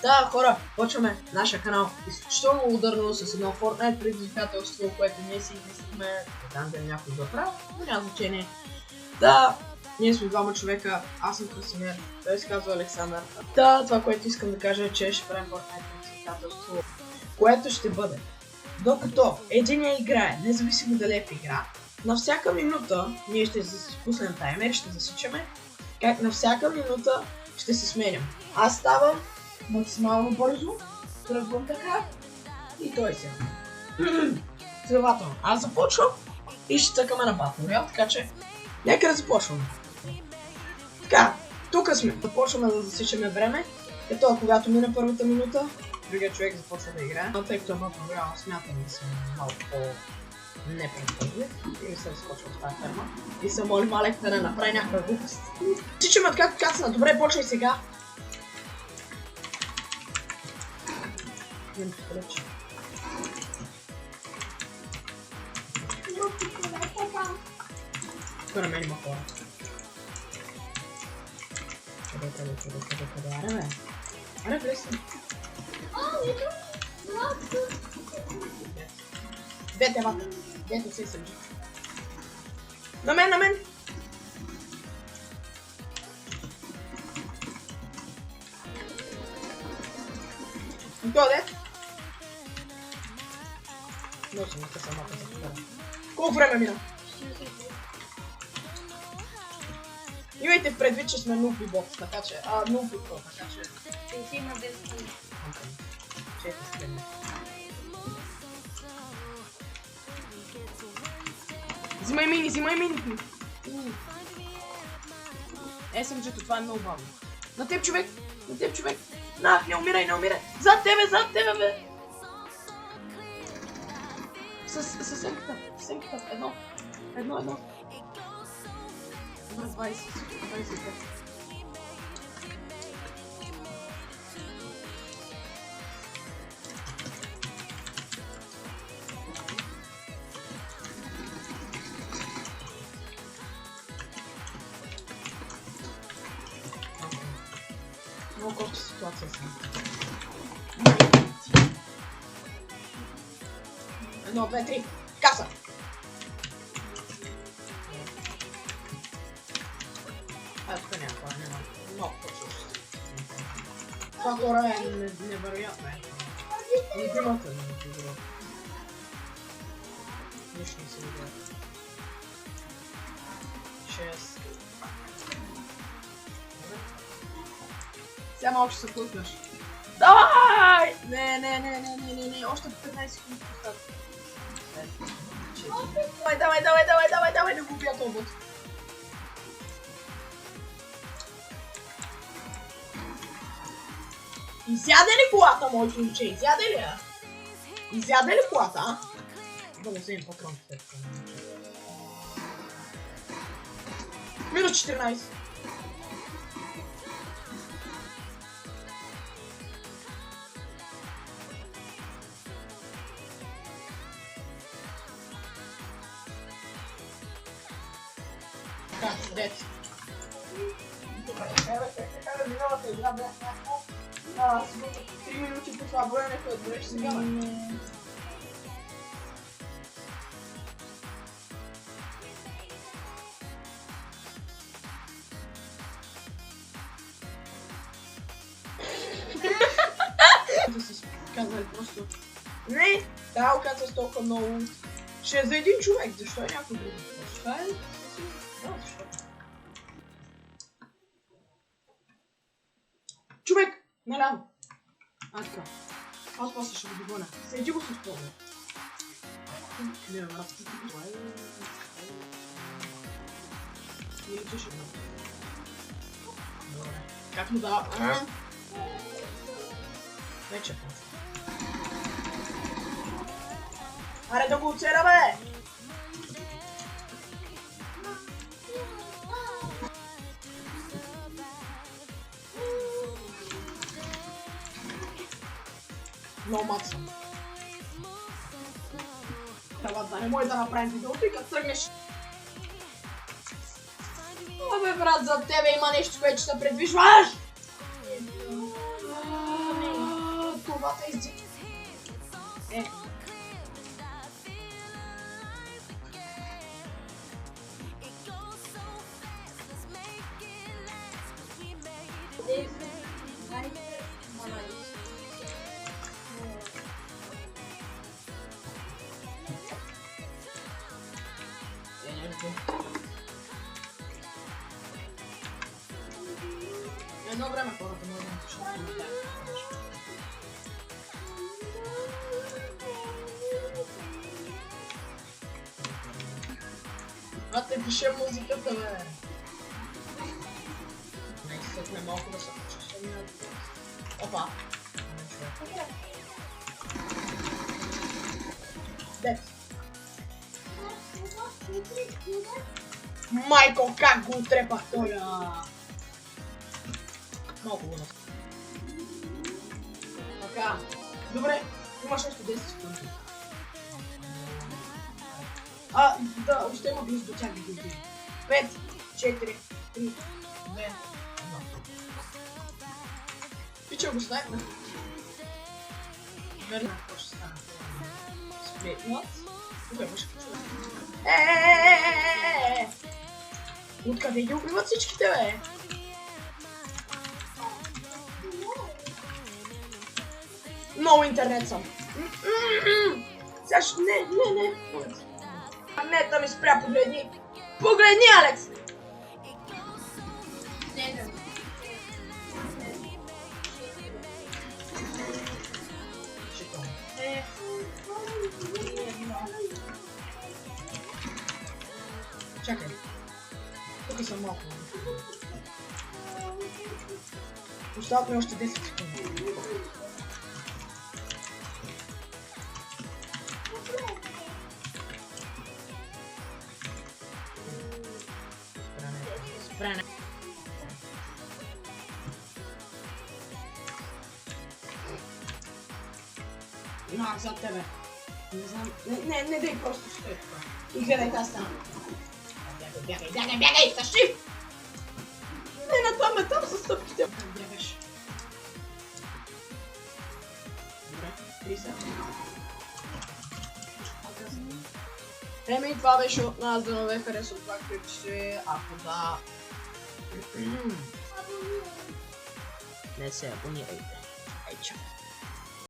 Да, хора, почваме нашия канал изключително ударно с едно Fortnite предизвикателство, което ние си измислихме, не знам дали някой го прави, но няма значение. Да, ние сме двама човека, аз съм Красимир, той се казва Александър. Да, това, което искам да кажа е, че ще правим Fortnite предизвикателство, което ще бъде. Докато единия играе, независимо дали е в игра, на всяка минута ние ще пуснем таймер, ще засичаме, как на всяка минута ще се сменям. Аз ставам максимално бързо, тръгвам така и той се. Следователно, аз започвам и ще цъкаме на Battle Royale, така че нека да започваме. Така, тук сме. Започваме да засичаме време, като когато мине първата минута, другия човек започва да играе. Но тъй като е Battle Royale, смятам да съм малко по-непредпазлив и ми се разкочва от тази ферма. И се моли Малек да не направи някаква глупост. Засичаме откакто кацна, добре, почвай сега. Тук на мен има хора. Къде, аре бе? Аре влез съм. Двете вата, двете се съмджи. На мен! И то де? Но съм нека самата за това. Колко време мина? Имайте в предвид, че сме нулпи бокс, така че... нулпи бокс, така че... Ще има 10 минути. 4 стреми. Взимай мини! SMG-то, това е много бавно. На теб, човек! На, не умирай! Зад тебе, бе! С семката, едно. Добре, 25. Много кофти ситуация съм. 1, 2, 3. Каса! Тук няма. Много по-чущо. Това хора е невероятно. Любимата ми е добро. Нищо не се видя. 6. Сега малко ще се пуснеш. Давай! Не, още 15 секунди остатък. Давай, не го убия този бот. Изяде ли колата, моето момче? Изяде ли колата, а? Да му вземем патроните. Минус 14. Така, дет. Добре, миналата игра бях сигурно 3 минути по това броене, което броеш сега. Да се казвали просто... Не, да, оказва с толкова много... Ще е за един човек, защо е някой друг? Защо е... Да, защо? Човек! Наляво! Така. Аз после ще го догоня. Седи го с поглед. Не, брат, това е... Не летиш едно. Добре. Как му да... Вече почва. Аре да го оцеля, бе! Много мат съм. Трябва да не може да направим видеото и като тръгнеш. Абе брат, за тебе има нещо, което ще предвижваш! двата езика. Едно време хората може да пишат коментари. А те пише музиката, бе. Не изсъкне малко да се почувствам. Опа. Дет. Майко, как го отрепах тоя! Малко го наскам. Така. Добре, имаш още 10 секунди. Да, още има близо до тях да ги убие. 5, 4, 3, 2, 1. Пича го снайпна. Верно, какво ще стане? Сплетнат. Тук е мъжка човек. Откъде ги убиват всичките, бе? Много интернет съм. Сега ще... Не. Нета ми спря, погледни. Погледни, Алекс! Не. Чакай. Тук съм малко. Остават ми още 10 секунди. Спране. Имах зад тебе. Не знам. Не дай просто стой тук. И гледай тази стана. Бягай, тъщи! Не, на това метал със стъпките. Бягаш. Добре, 30. Еми, това беше от нас, да не ви хареса това клипче, ако да... Не се абонирайте. Ей, чао.